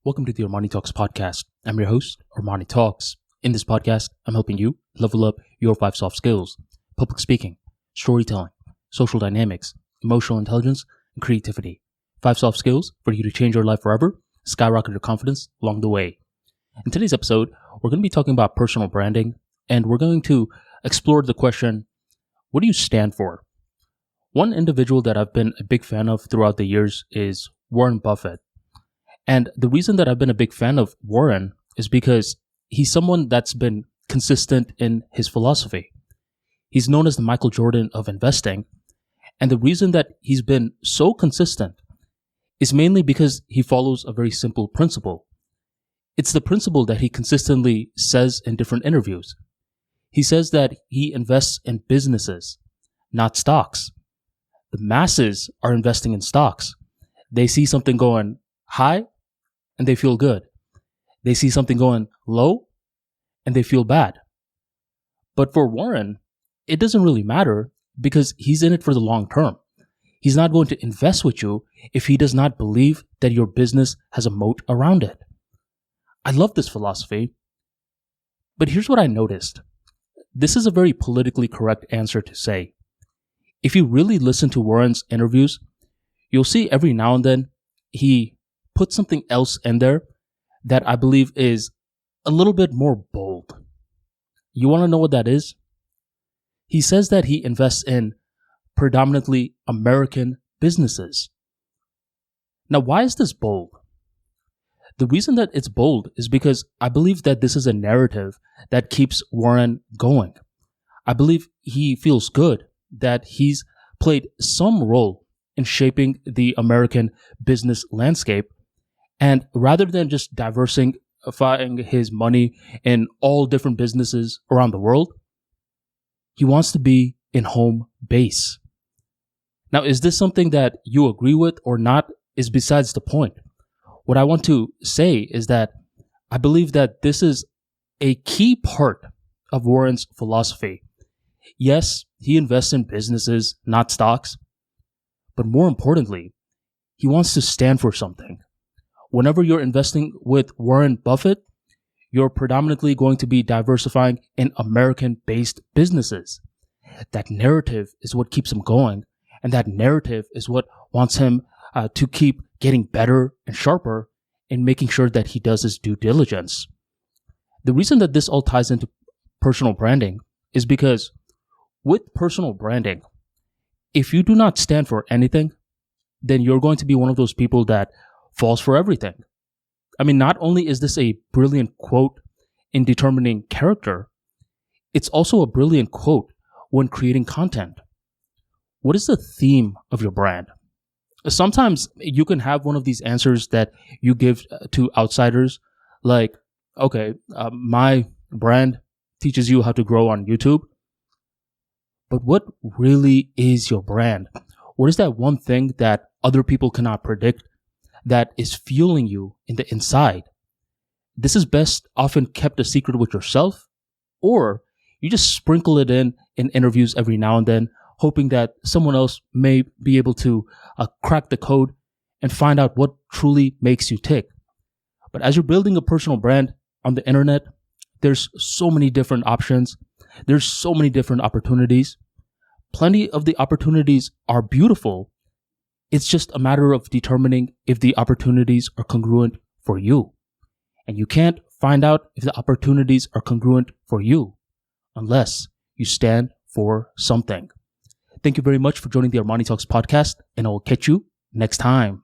Welcome to the ArmaniTalks podcast. I'm your host, ArmaniTalks. In this podcast, I'm helping you level up your 5 soft skills: public speaking, storytelling, social dynamics, emotional intelligence, and creativity. 5 soft skills for you to change your life forever, skyrocket your confidence along the way. In today's episode, we're going to be talking about personal branding, and we're going to explore the question, what do you stand for? One individual that I've been a big fan of throughout the years is Warren Buffett. And the reason that I've been a big fan of Warren is because he's someone that's been consistent in his philosophy. He's known as the Michael Jordan of investing. And the reason that he's been so consistent is mainly because he follows a very simple principle. It's the principle that he consistently says in different interviews. He says that he invests in businesses, not stocks. The masses are investing in stocks. They see something going high and they feel good. They see something going low and they feel bad. But for Warren, it doesn't really matter because he's in it for the long term. He's not going to invest with you if he does not believe that your business has a moat around it. I love this philosophy. But here's what I noticed. This is a very politically correct answer to say. If you really listen to Warren's interviews, you'll see every now and then he puts something else in there that I believe is a little bit more bold. You want to know what that is? He says that he invests in predominantly American businesses. Now, why is this bold? The reason that it's bold is because I believe that this is a narrative that keeps Warren going. I believe he feels good that he's played some role in shaping the American business landscape. And rather than just diversifying his money in all different businesses around the world, he wants to be in home base. Now, is this something that you agree with or not is besides the point. What I want to say is that I believe that this is a key part of Warren's philosophy. Yes, he invests in businesses, not stocks. But more importantly, he wants to stand for something. Whenever you're investing with Warren Buffett, you're predominantly going to be diversifying in American-based businesses. That narrative is what keeps him going, and that narrative is what wants him to keep getting better and sharper in making sure that he does his due diligence. The reason that this all ties into personal branding is because with personal branding, if you do not stand for anything, then you're going to be one of those people that falls for everything. I mean, not only is this a brilliant quote in determining character, it's also a brilliant quote when creating content. What is the theme of your brand? Sometimes you can have one of these answers that you give to outsiders, like, okay, my brand teaches you how to grow on YouTube. But what really is your brand? What is that one thing that other people cannot predict that is fueling you in the inside? This is best often kept a secret with yourself, or you just sprinkle it in interviews every now and then, hoping that someone else may be able to crack the code and find out what truly makes you tick. But as you're building a personal brand on the internet, there's so many different options. There's so many different opportunities. Plenty of the opportunities are beautiful. It's just a matter of determining if the opportunities are congruent for you. And you can't find out if the opportunities are congruent for you unless you stand for something. Thank you very much for joining the ArmaniTalks podcast, and I will catch you next time.